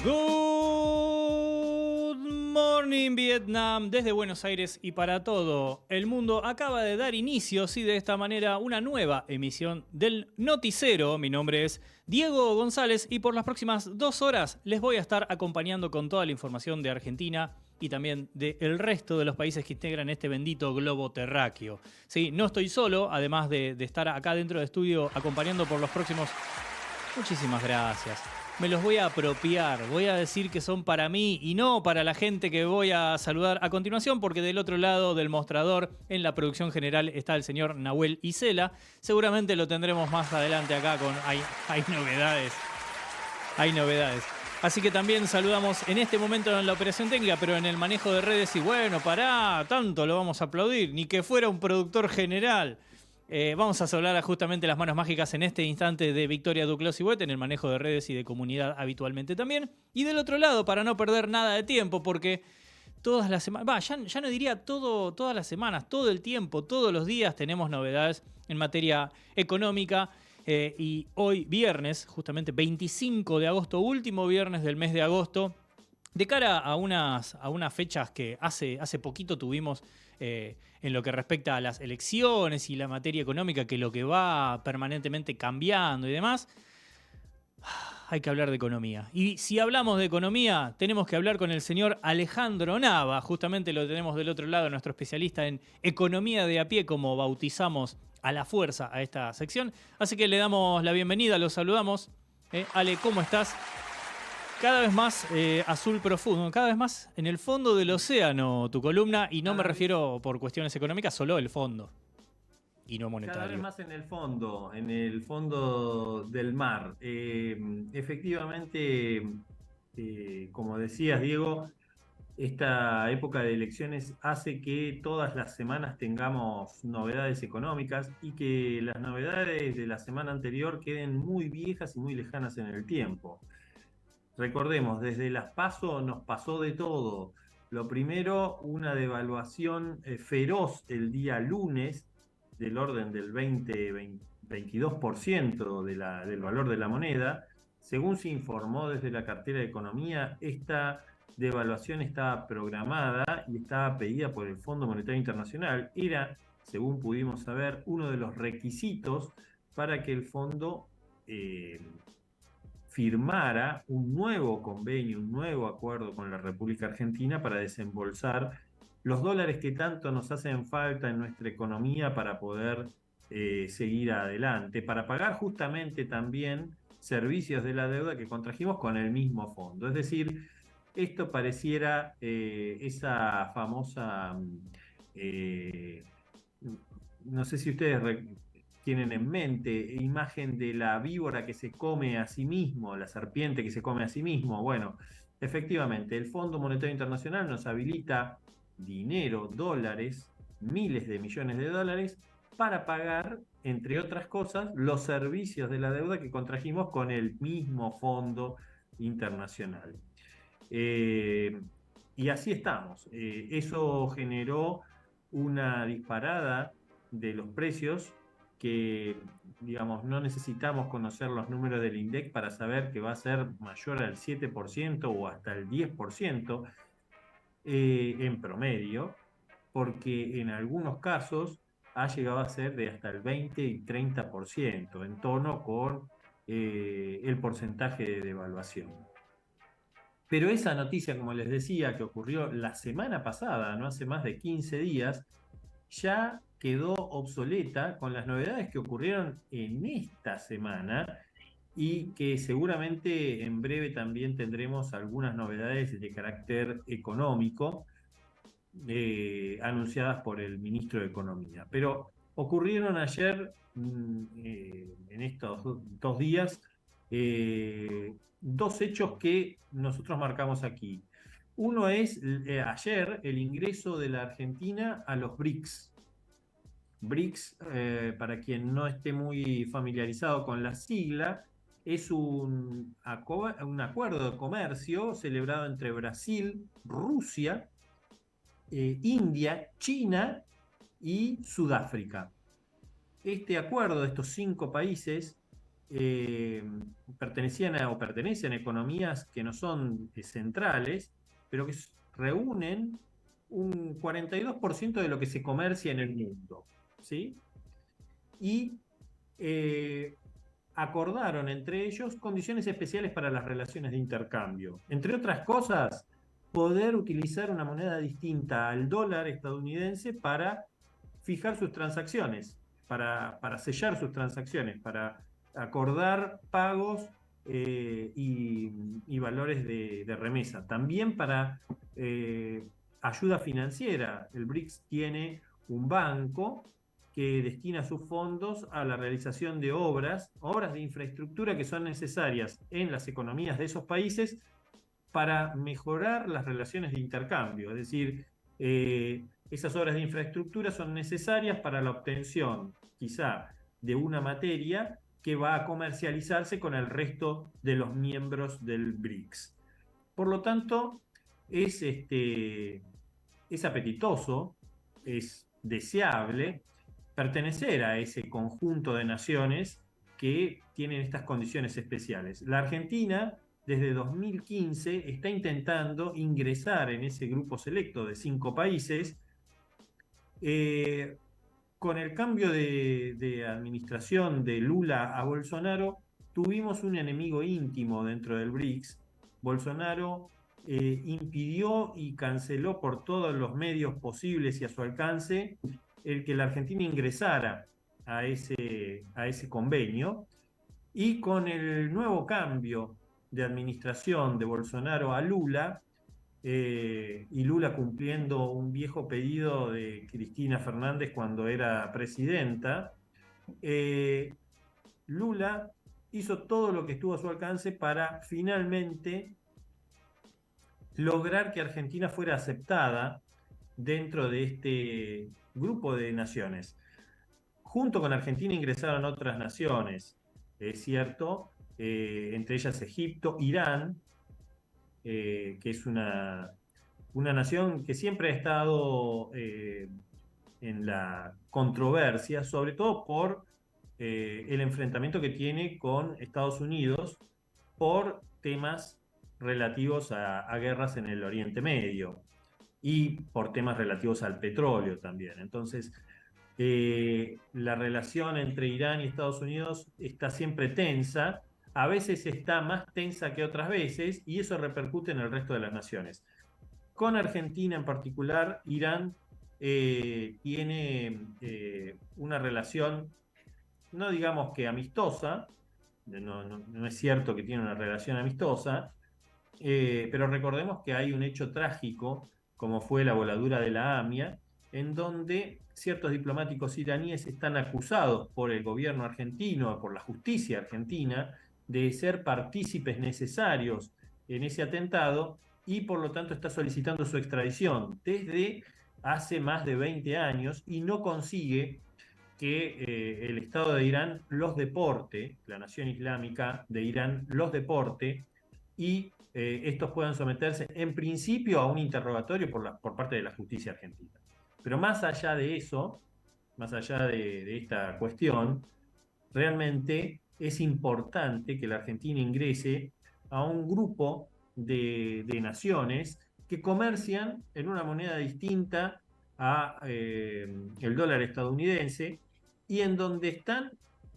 Good morning Vietnam, desde Buenos Aires y para todo el mundo acaba de dar inicio, sí, de esta manera, una nueva emisión del Noticero. Mi nombre es Diego González y por las próximas 2 horas les voy a estar acompañando con toda la información de Argentina y también del resto de los países que integran este bendito globo terráqueo. Sí, no estoy solo, además de estar acá dentro de estudio acompañando por los próximos... Muchísimas gracias. Me los voy a apropiar, voy a decir que son para mí y no para la gente que voy a saludar a continuación, porque del otro lado del mostrador, en la producción general, está el señor Nahuel Isela. Seguramente lo tendremos más adelante acá con... Hay novedades. Hay novedades. Así que también saludamos en este momento en la operación técnica, pero en el manejo de redes y bueno, pará, tanto lo vamos a aplaudir, ni que fuera un productor general. Vamos a hablar justamente las manos mágicas en este instante de Victoria Duclos y Huet en el manejo de redes y de comunidad habitualmente también. Y del otro lado, para no perder nada de tiempo, porque todas las semanas, ya no diría todas las semanas, todo el tiempo, todos los días tenemos novedades en materia económica. Y hoy viernes, justamente 25 de agosto, último viernes del mes de agosto, de cara a unas fechas que hace poquito tuvimos en lo que respecta a las elecciones y la materia económica, que lo que va permanentemente cambiando y demás, hay que hablar de economía. Y si hablamos de economía, tenemos que hablar con el señor Alejandro Nava. Justamente lo tenemos del otro lado, nuestro especialista en economía de a pie, como bautizamos a la fuerza a esta sección. Así que le damos la bienvenida, lo saludamos. Ale, ¿cómo estás? Cada vez más azul profundo, cada vez más en el fondo del océano tu columna, y no me refiero por cuestiones económicas, solo el fondo y no monetario. Cada vez más en el fondo del mar. Efectivamente, como decías, Diego, esta época de elecciones hace que todas las semanas tengamos novedades económicas y que las novedades de la semana anterior queden muy viejas y muy lejanas en el tiempo. Recordemos, desde las PASO nos pasó de todo. Lo primero, una devaluación feroz el día lunes, del orden del 22% del valor de la moneda. Según se informó desde la cartera de Economía, esta devaluación estaba programada y estaba pedida por el Fondo Monetario Internacional. Era, según pudimos saber, uno de los requisitos para que el fondo firmara un nuevo convenio, un nuevo acuerdo con la República Argentina para desembolsar los dólares que tanto nos hacen falta en nuestra economía para poder seguir adelante, para pagar justamente también servicios de la deuda que contrajimos con el mismo fondo. Es decir, esto pareciera esa famosa, no sé si ustedes tienen en mente, imagen de la víbora que se come a sí mismo, la serpiente que se come a sí mismo. Bueno, efectivamente, el Fondo Monetario Internacional nos habilita dinero, dólares, miles de millones de dólares, para pagar, entre otras cosas, los servicios de la deuda que contrajimos con el mismo Fondo Internacional. Y así estamos. Eso generó una disparada de los precios que, digamos, no necesitamos conocer los números del INDEC para saber que va a ser mayor al 7% o hasta el 10% en promedio, porque en algunos casos ha llegado a ser de hasta el 20 y 30% en tono con el porcentaje de devaluación. Pero esa noticia, como les decía, que ocurrió la semana pasada, no hace más de 15 días, ya quedó obsoleta con las novedades que ocurrieron en esta semana y que seguramente en breve también tendremos algunas novedades de carácter económico anunciadas por el ministro de Economía. Pero ocurrieron ayer, en estos 2 días, dos hechos que nosotros marcamos aquí. Uno es ayer el ingreso de la Argentina a los BRICS. BRICS, para quien no esté muy familiarizado con la sigla, es un acuerdo de comercio celebrado entre Brasil, Rusia, India, China y Sudáfrica. Este acuerdo de estos 5 países pertenecían o pertenecen a economías que no son centrales, pero que reúnen un 42% de lo que se comercia en el mundo, ¿sí? Y acordaron entre ellos condiciones especiales para las relaciones de intercambio. Entre otras cosas, poder utilizar una moneda distinta al dólar estadounidense para fijar sus transacciones, para sellar sus transacciones, para acordar pagos y valores de remesa. También para ayuda financiera. El BRICS tiene un banco que destina sus fondos a la realización de obras de infraestructura que son necesarias en las economías de esos países para mejorar las relaciones de intercambio. Es decir, esas obras de infraestructura son necesarias para la obtención, quizá, de una materia que va a comercializarse con el resto de los miembros del BRICS. Por lo tanto, es apetitoso, es deseable pertenecer a ese conjunto de naciones que tienen estas condiciones especiales. La Argentina, desde 2015, está intentando ingresar en ese grupo selecto de 5 países. Con el cambio de administración de Lula a Bolsonaro, tuvimos un enemigo íntimo dentro del BRICS. Bolsonaro impidió y canceló por todos los medios posibles y a su alcance el que la Argentina ingresara a ese convenio, y con el nuevo cambio de administración de Bolsonaro a Lula, y Lula cumpliendo un viejo pedido de Cristina Fernández cuando era presidenta, Lula hizo todo lo que estuvo a su alcance para finalmente lograr que Argentina fuera aceptada dentro de este grupo de naciones. Junto con Argentina ingresaron otras naciones, es cierto, entre ellas Egipto, Irán, que es una nación que siempre ha estado en la controversia, sobre todo por el enfrentamiento que tiene con Estados Unidos por temas relativos a guerras en el Oriente Medio y por temas relativos al petróleo también. Entonces, la relación entre Irán y Estados Unidos está siempre tensa, a veces está más tensa que otras veces, y eso repercute en el resto de las naciones. Con Argentina en particular, Irán tiene una relación, no digamos que amistosa, no es cierto que tiene una relación amistosa, pero recordemos que hay un hecho trágico, como fue la voladura de la AMIA, en donde ciertos diplomáticos iraníes están acusados por el gobierno argentino, por la justicia argentina, de ser partícipes necesarios en ese atentado, y por lo tanto está solicitando su extradición desde hace más de 20 años y no consigue que el Estado de Irán los deporte, la Nación Islámica de Irán los deporte, y estos puedan someterse en principio a un interrogatorio por parte de la justicia argentina. Pero más allá de eso, más allá de esta cuestión, realmente es importante que la Argentina ingrese a un grupo de naciones que comercian en una moneda distinta a el dólar estadounidense, y en donde están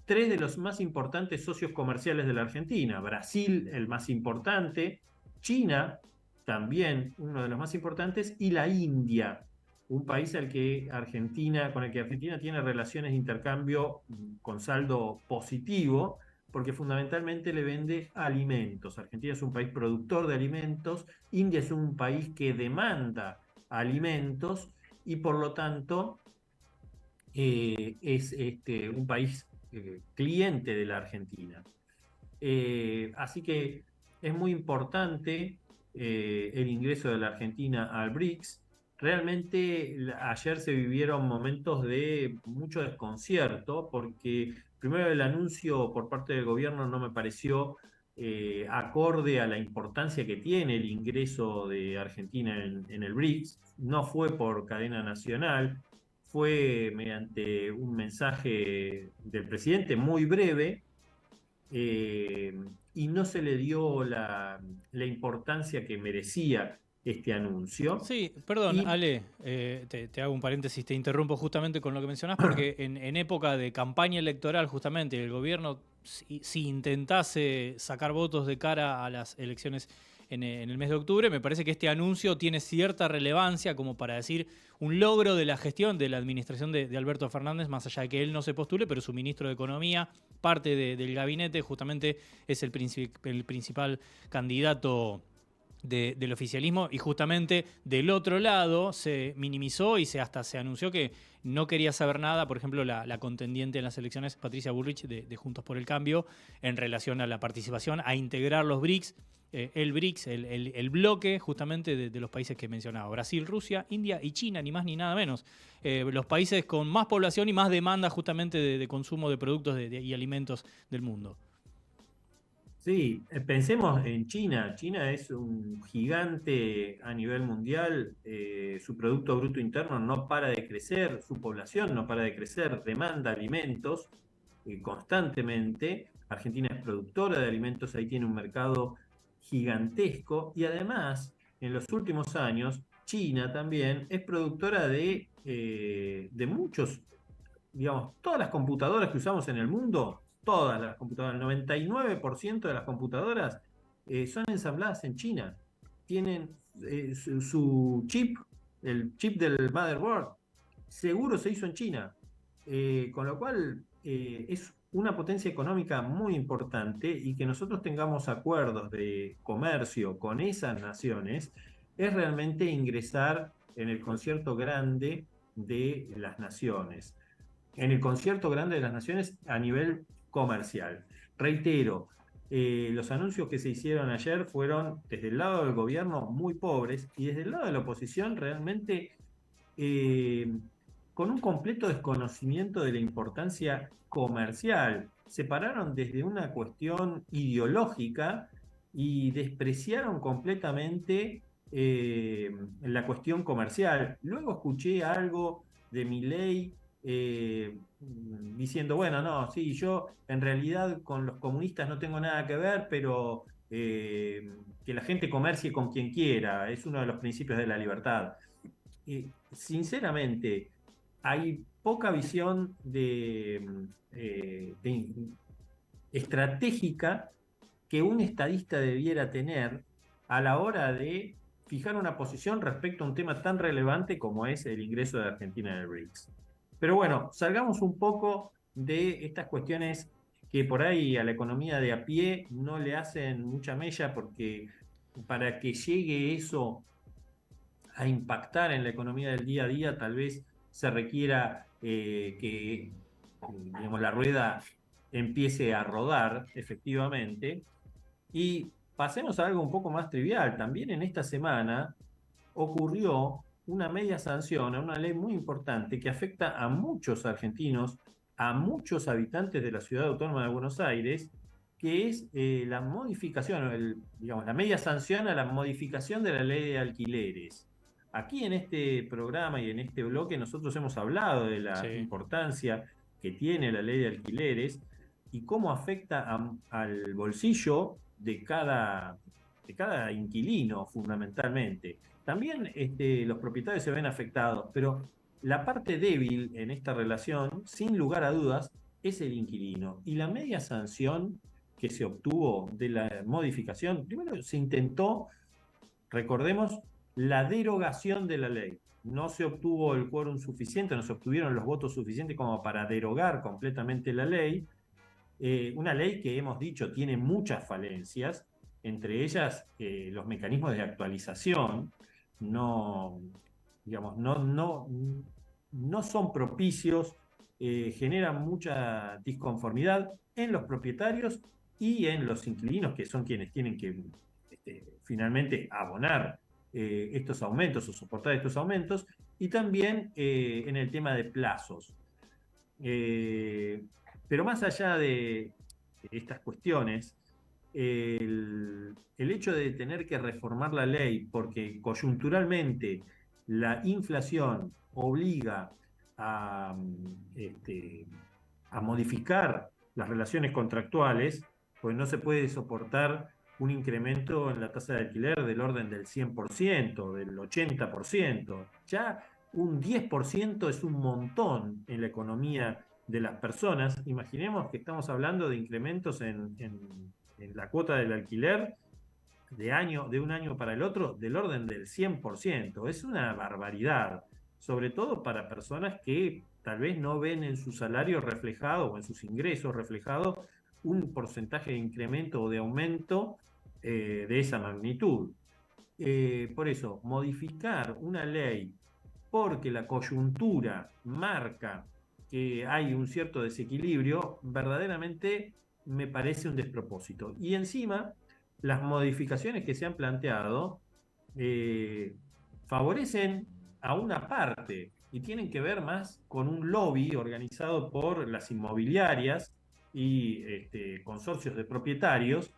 3 de los más importantes socios comerciales de la Argentina: Brasil, el más importante; China, también uno de los más importantes; y la India, un país con el que Argentina tiene relaciones de intercambio con saldo positivo, porque fundamentalmente le vende alimentos. Argentina es un país productor de alimentos, India es un país que demanda alimentos, y por lo tanto es un país cliente de la Argentina. Así que es muy importante el ingreso de la Argentina al BRICS. Realmente ayer se vivieron momentos de mucho desconcierto, porque primero el anuncio por parte del gobierno no me pareció acorde a la importancia que tiene el ingreso de Argentina en el BRICS. No fue por cadena nacional, fue mediante un mensaje del presidente muy breve, y no se le dio la importancia que merecía este anuncio. Sí, perdón, Y Ale, te hago un paréntesis, te interrumpo justamente con lo que mencionás, porque en época de campaña electoral, justamente, el gobierno, si intentase sacar votos de cara a las elecciones en el mes de octubre, me parece que este anuncio tiene cierta relevancia como para decir un logro de la gestión de la administración de Alberto Fernández, más allá de que él no se postule, pero su ministro de Economía, parte del gabinete, justamente es el principal candidato del oficialismo, y justamente del otro lado se minimizó y hasta se anunció que no quería saber nada, por ejemplo, la contendiente en las elecciones, Patricia Bullrich, de Juntos por el Cambio, en relación a la participación, a integrar los BRICS, el BRICS, el bloque justamente de los países que mencionaba, Brasil, Rusia, India y China, ni más ni nada menos. Los países con más población y más demanda justamente de consumo de productos y alimentos del mundo. sí, pensemos en China. China es un gigante a nivel mundial. Su Producto Bruto Interno no para de crecer, su población no para de crecer, demanda alimentos constantemente. Argentina es productora de alimentos, ahí tiene un mercado gigantesco y además, en los últimos años, China también es productora de muchos, digamos, todas las computadoras que usamos en el mundo, todas las computadoras, el 99% de las computadoras son ensambladas en China. Tienen su chip, el chip del motherboard, seguro se hizo en China. Con lo cual es una potencia económica muy importante y que nosotros tengamos acuerdos de comercio con esas naciones es realmente ingresar en el concierto grande de las naciones, en el concierto grande de las naciones a nivel comercial. Reitero, los anuncios que se hicieron ayer fueron desde el lado del gobierno muy pobres y desde el lado de la oposición realmente eh, con un completo desconocimiento de la importancia comercial. Se pararon desde una cuestión ideológica y despreciaron completamente la cuestión comercial. Luego escuché algo de Milei diciendo, bueno, no, sí, yo en realidad con los comunistas no tengo nada que ver, pero que la gente comercie con quien quiera, es uno de los principios de la libertad. Sinceramente, hay poca visión estratégica que un estadista debiera tener a la hora de fijar una posición respecto a un tema tan relevante como es el ingreso de Argentina en el BRICS. Pero bueno, salgamos un poco de estas cuestiones que por ahí a la economía de a pie no le hacen mucha mella, porque para que llegue eso a impactar en la economía del día a día, tal vez se requiera que digamos, la rueda empiece a rodar efectivamente. Y pasemos a algo un poco más trivial. También en esta semana ocurrió una media sanción a una ley muy importante que afecta a muchos argentinos, a muchos habitantes de la ciudad autónoma de Buenos Aires, que es la modificación, digamos, la media sanción a la modificación de la ley de alquileres. Aquí en este programa y en este bloque nosotros hemos hablado de la Sí. importancia que tiene la ley de alquileres y cómo afecta al bolsillo de cada inquilino fundamentalmente. También los propietarios se ven afectados, pero la parte débil en esta relación, sin lugar a dudas, es el inquilino. Y la media sanción que se obtuvo de la modificación, primero se intentó, recordemos, la derogación de la ley. No se obtuvo el quórum suficiente, no se obtuvieron los votos suficientes como para derogar completamente la ley. Una ley que hemos dicho tiene muchas falencias, entre ellas los mecanismos de actualización no, digamos, no son propicios, generan mucha disconformidad en los propietarios y en los inquilinos, que son quienes tienen que finalmente abonar estos aumentos o soportar estos aumentos, y también en el tema de plazos. Eh, pero más allá de estas cuestiones, el hecho de tener que reformar la ley porque coyunturalmente la inflación obliga a, a modificar las relaciones contractuales, pues no se puede soportar un incremento en la tasa de alquiler del orden del 100%, del 80%. Ya un 10% es un montón en la economía de las personas. Imaginemos que estamos hablando de incrementos en la cuota del alquiler de un año para el otro del orden del 100%. Es una barbaridad, sobre todo para personas que tal vez no ven en su salario reflejado o en sus ingresos reflejado un porcentaje de incremento o de aumento de esa magnitud. Por eso, modificar una ley porque la coyuntura marca que hay un cierto desequilibrio, verdaderamente me parece un despropósito. Y encima, las modificaciones que se han planteado favorecen a una parte y tienen que ver más con un lobby organizado por las inmobiliarias y consorcios de propietarios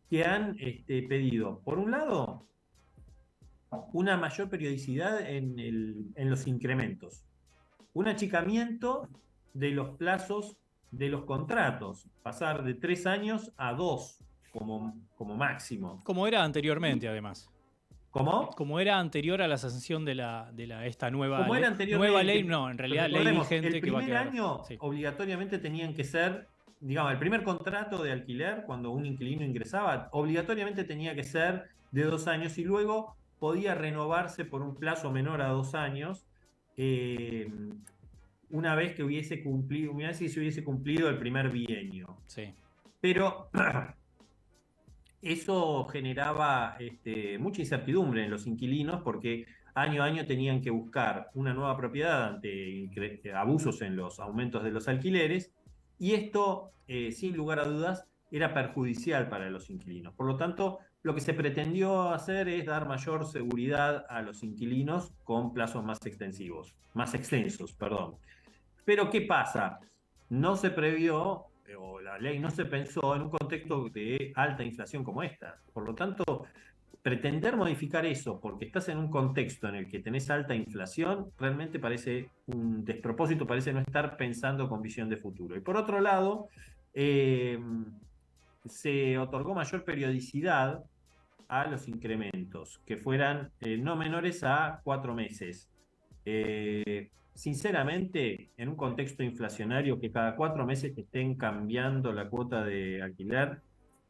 que han pedido, por un lado, una mayor periodicidad en los incrementos, un achicamiento de los plazos de los contratos, pasar de 3 años a 2 como máximo. Como era anteriormente, además. ¿Cómo? Como era anterior a la sanción de esta nueva Como ley. era anteriormente. Nueva ley, no, en realidad ley vigente el que va a primer quedar. año Sí. obligatoriamente tenían que ser, digamos, el primer contrato de alquiler, cuando un inquilino ingresaba, obligatoriamente tenía que ser de 2 años y luego podía renovarse por un plazo menor a 2 años, una vez que se hubiese cumplido el primer bienio. Sí. Pero eso generaba mucha incertidumbre en los inquilinos porque año a año tenían que buscar una nueva propiedad ante abusos en los aumentos de los alquileres, y esto, sin lugar a dudas, era perjudicial para los inquilinos. Por lo tanto, lo que se pretendió hacer es dar mayor seguridad a los inquilinos con plazos más extensos, perdón. Pero ¿qué pasa? No se previó, o la ley no se pensó en un contexto de alta inflación como esta. Por lo tanto, pretender modificar eso porque estás en un contexto en el que tenés alta inflación, realmente parece un despropósito, parece no estar pensando con visión de futuro. Y por otro lado, se otorgó mayor periodicidad a los incrementos, que fueran no menores a 4 meses. Sinceramente, en un contexto inflacionario que cada 4 meses te estén cambiando la cuota de alquiler,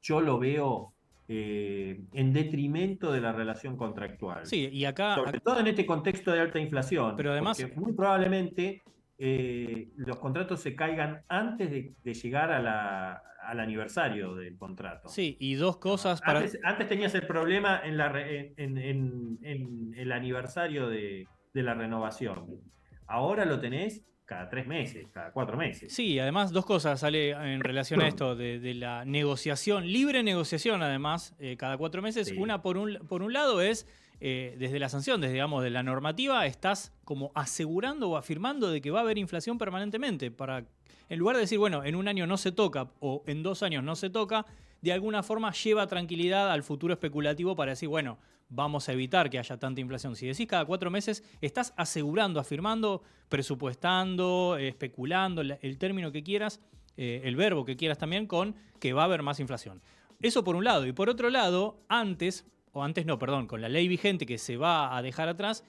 yo lo veo en detrimento de la relación contractual. Sí, y acá. Sobre todo en este contexto de alta inflación, Pero además, porque muy probablemente los contratos se caigan antes de llegar al aniversario del contrato. sí, y dos cosas Antes tenías el problema en el aniversario de la renovación. Ahora lo tenés cada 3 meses, cada 4 meses. Sí, además dos cosas sale en relación a esto de la negociación, libre negociación además, cada 4 meses. Sí. Una por un lado es, desde la sanción, desde digamos, de la normativa, estás como asegurando o afirmando de que va a haber inflación permanentemente. En lugar de decir, bueno, en un año no se toca o en 2 años no se toca, de alguna forma lleva tranquilidad al futuro especulativo para decir, bueno, vamos a evitar que haya tanta inflación. Si decís cada 4 meses, estás asegurando, afirmando, presupuestando, especulando, el término que quieras, el verbo que quieras también, con que va a haber más inflación. Eso por un lado. Y por otro lado, con la ley vigente que se va a dejar atrás,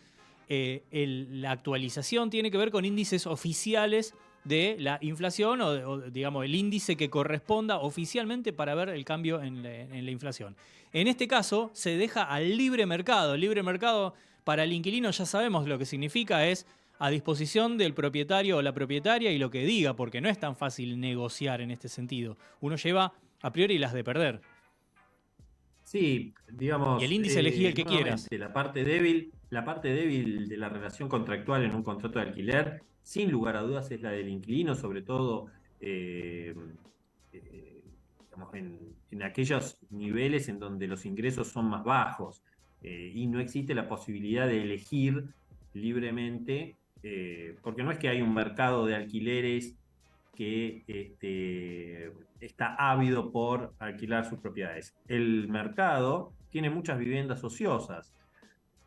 la actualización tiene que ver con índices oficiales de la inflación o digamos, el índice que corresponda oficialmente para ver el cambio en la inflación. En este caso, se deja al libre mercado. El libre mercado para el inquilino ya sabemos lo que significa, es a disposición del propietario o la propietaria y lo que diga, porque no es tan fácil negociar en este sentido. Uno lleva a priori las de perder. Sí, digamos. Y el índice elegí el que quieras. La parte débil de la relación contractual en un contrato de alquiler, sin lugar a dudas, es la del inquilino, sobre todo digamos, en aquellos niveles en donde los ingresos son más bajos y no existe la posibilidad de elegir libremente, porque no es que hay un mercado de alquileres que está ávido por alquilar sus propiedades. El mercado tiene muchas viviendas ociosas.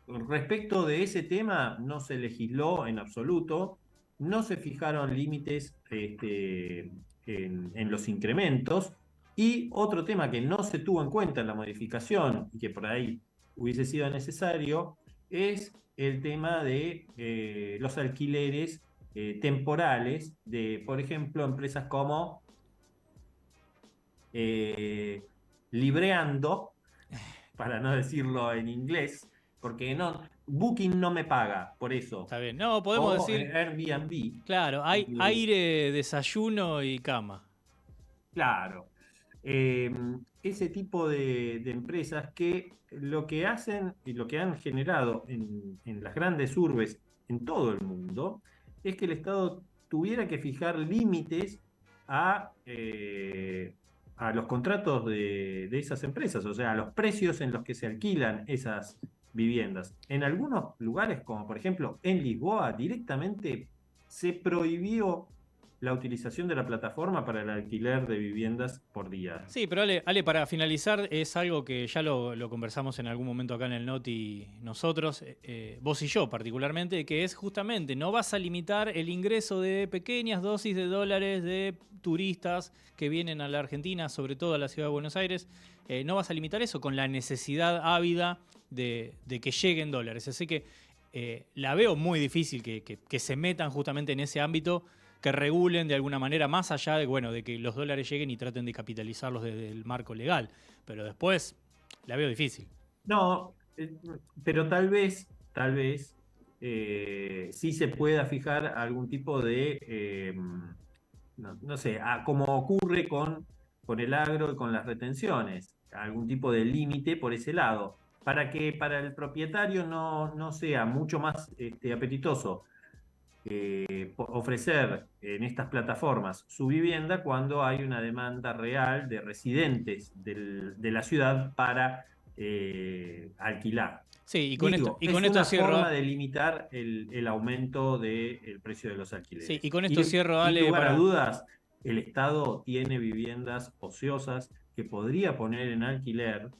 Respecto de ese tema, no se legisló en absoluto, no se fijaron límites en los incrementos, Y otro tema que no se tuvo en cuenta en la modificación y que por ahí hubiese sido necesario es el tema de los alquileres temporales de, por ejemplo, empresas como Libreando, para no decirlo en inglés, porque no, Booking no me paga por eso, Está bien. No, podemos o decir, Airbnb. claro, hay eh, aire, desayuno y cama. claro, eh, ese tipo de empresas que lo que hacen y lo que han generado en las grandes urbes en todo el mundo es que el Estado tuviera que fijar límites a los contratos de esas empresas, o sea, a los precios en los que se alquilan esas viviendas. En algunos lugares, como por ejemplo en Lisboa, directamente se prohibió la utilización de la plataforma para el alquiler de viviendas por día. Sí, pero Ale, para finalizar, es algo que ya lo conversamos en algún momento acá en el Noti nosotros, vos y yo particularmente, que es justamente, no vas a limitar el ingreso de pequeñas dosis de dólares de turistas que vienen a la Argentina, sobre todo a la ciudad de Buenos Aires, no vas a limitar eso con la necesidad ávida de que lleguen dólares. Así que la veo muy difícil que se metan justamente en ese ámbito, que regulen de alguna manera, más allá de, bueno, de que los dólares lleguen y traten de capitalizarlos desde el marco legal. Pero después la veo difícil. No, pero tal vez, sí se pueda fijar algún tipo no sé, como ocurre con el agro y con las retenciones, algún tipo de límite por ese lado, para que para el propietario no sea mucho más apetitoso ofrecer en estas plataformas su vivienda cuando hay una demanda real de residentes de la ciudad para alquilar. Sí, Digo, y con es esto una forma cierro. de limitar el aumento del precio de los Sí, y alquileres. con esto Y cierro, sin Ale, lugar a para. dudas, el Estado tiene viviendas ociosas que podría poner en alquiler,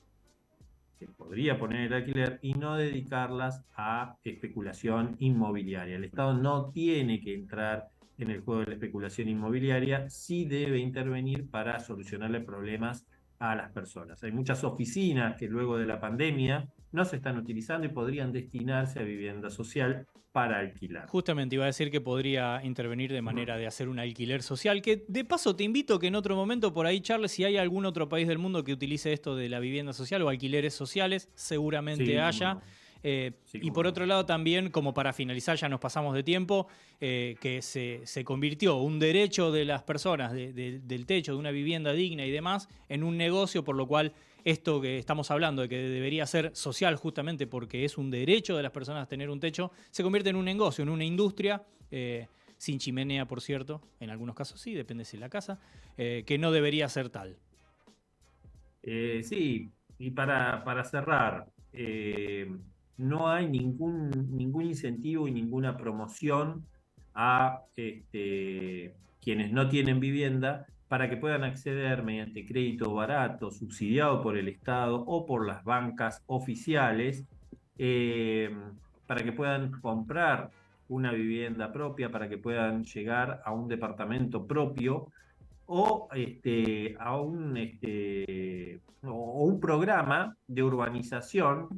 y no dedicarlas a especulación inmobiliaria. El Estado no tiene que entrar en el juego de la especulación inmobiliaria, sí debe intervenir para solucionarle problemas a las personas. Hay muchas oficinas que luego de la pandemia no se están utilizando y podrían destinarse a vivienda social para alquilar. Justamente iba a decir que podría intervenir de manera de hacer un alquiler social, que de paso te invito que en otro momento por ahí charles si hay algún otro país del mundo que utilice esto de la vivienda social o alquileres sociales, seguramente Sí, cómo haya. no. Sí, Y cómo por no. otro lado también, como para finalizar, ya nos pasamos de tiempo, que se convirtió un derecho de las personas del techo, de una vivienda digna y demás, en un negocio, por lo cual esto que estamos hablando de que debería ser social justamente porque es un derecho de las personas tener un techo, se convierte en un negocio, en una industria, sin chimenea, por cierto, en algunos casos sí, depende si es la casa, que no debería ser tal. Sí, y para cerrar, no hay ningún incentivo y ninguna promoción a quienes no tienen vivienda para que puedan acceder mediante crédito barato, subsidiado por el Estado o por las bancas oficiales, eh, para que puedan comprar una vivienda propia, para que puedan llegar a un departamento propio o o un programa de urbanización,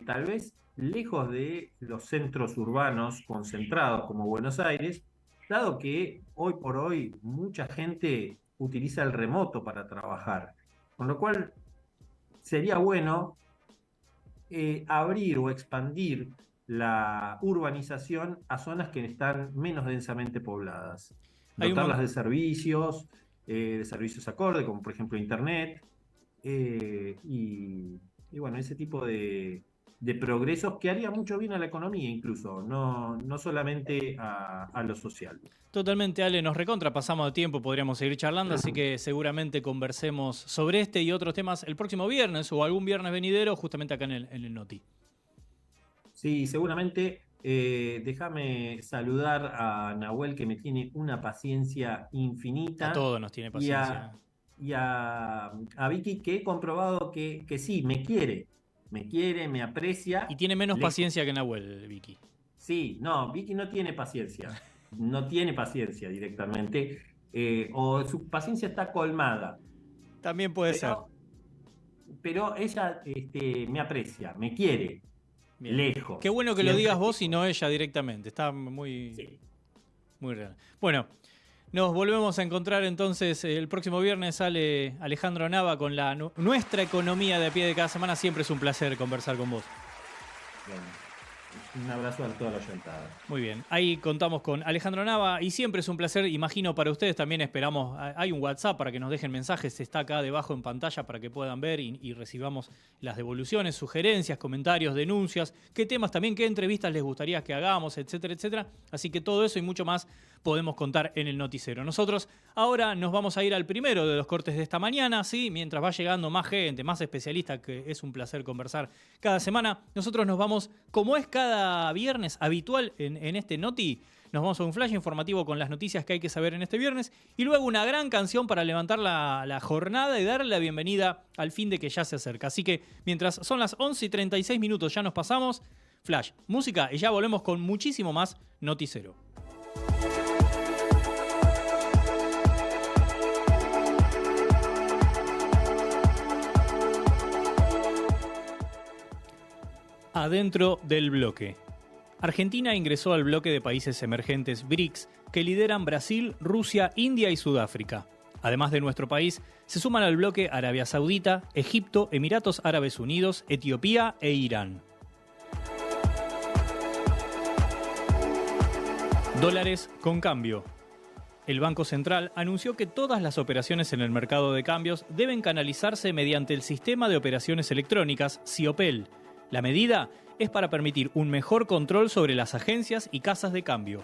tal vez lejos de los centros urbanos concentrados como Buenos Aires, dado que hoy por hoy mucha gente utiliza el remoto para trabajar, con lo cual sería bueno abrir o expandir la urbanización a zonas que están menos densamente pobladas, Hay un dotarlas mon- de servicios acorde, como por ejemplo Internet, eh, y, y bueno, ese tipo de progresos que haría mucho bien a la economía incluso, no solamente a lo social. Totalmente, Ale, nos recontra, pasamos de tiempo, podríamos seguir charlando, así que seguramente conversemos sobre este y otros temas el próximo viernes o algún viernes venidero, justamente acá en el Noti. Sí, seguramente. Déjame saludar a Nahuel, que me tiene una paciencia A infinita, todos nos tiene y paciencia. a Vicky, que he comprobado que sí, me Y aprecia. tiene menos Le, paciencia que Nahuel, Vicky. sí, no, Vicky no tiene paciencia, no tiene paciencia directamente, o su paciencia está colmada. También puede ser. Pero ella me aprecia, me quiere. Bien. Lejos. Qué bueno que lo digas vos y no ella directamente. Está muy, sí, muy real. Bueno, nos volvemos a encontrar entonces el próximo viernes. Sale Alejandro Nava con nuestra economía de a pie de cada semana. Siempre es un placer conversar con vos. Bueno, un abrazo a toda la oyentada. Muy bien, ahí contamos con Alejandro Nava y siempre es un placer, imagino para ustedes también esperamos, hay un WhatsApp para que nos dejen mensajes, está acá debajo en pantalla para que puedan ver y recibamos las devoluciones, sugerencias, comentarios, denuncias, qué temas también, qué entrevistas les gustaría que hagamos, etcétera, etcétera. Así que todo eso y mucho más podemos contar en el Noticero. Nosotros ahora nos vamos a ir al primero de los cortes de esta mañana, ¿sí? Mientras va llegando más gente, más especialistas, que es un placer conversar cada semana. Nosotros nos vamos, como es cada viernes habitual en este Noti, nos vamos a un flash informativo con las noticias que hay que saber en este viernes y luego una gran canción para levantar la jornada y darle la bienvenida al fin de que ya se acerca. Así que mientras son las 11:36 ya nos pasamos, flash, música y ya volvemos con muchísimo más Noticero. Adentro del bloque. Argentina ingresó al bloque de países emergentes BRICS que lideran Brasil, Rusia, India y Sudáfrica. Además de nuestro país, se suman al bloque Arabia Saudita, Egipto, Emiratos Árabes Unidos, Etiopía e Irán. Dólares con cambio. El Banco Central anunció que todas las operaciones en el mercado de cambios deben canalizarse mediante el Sistema de Operaciones Electrónicas, SIOPEL. La medida es para permitir un mejor control sobre las agencias y casas de cambio.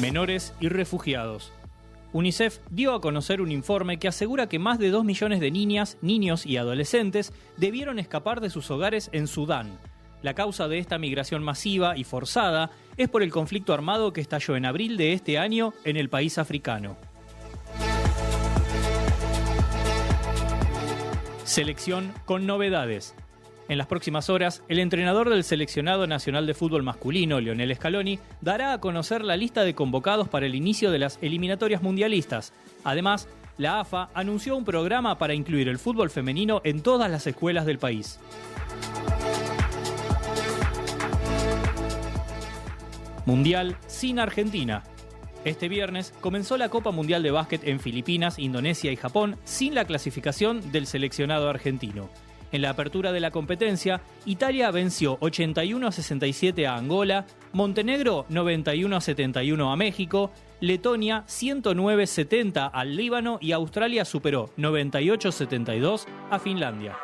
Menores y refugiados. UNICEF dio a conocer un informe que asegura que más de 2 millones de niñas, niños y adolescentes debieron escapar de sus hogares en Sudán. La causa de esta migración masiva y forzada es por el conflicto armado que estalló en abril de este año en el país africano. Selección con novedades. En las próximas horas, el entrenador del seleccionado nacional de fútbol masculino, Lionel Scaloni, dará a conocer la lista de convocados para el inicio de las eliminatorias mundialistas. Además, la AFA anunció un programa para incluir el fútbol femenino en todas las escuelas del país. Mundial sin Argentina. Este viernes comenzó la Copa Mundial de Básquet en Filipinas, Indonesia y Japón sin la clasificación del seleccionado argentino. En la apertura de la competencia, Italia venció 81-67 a Angola, Montenegro 91-71 a México, Letonia 109-70 al Líbano y Australia superó 98-72 a Finlandia.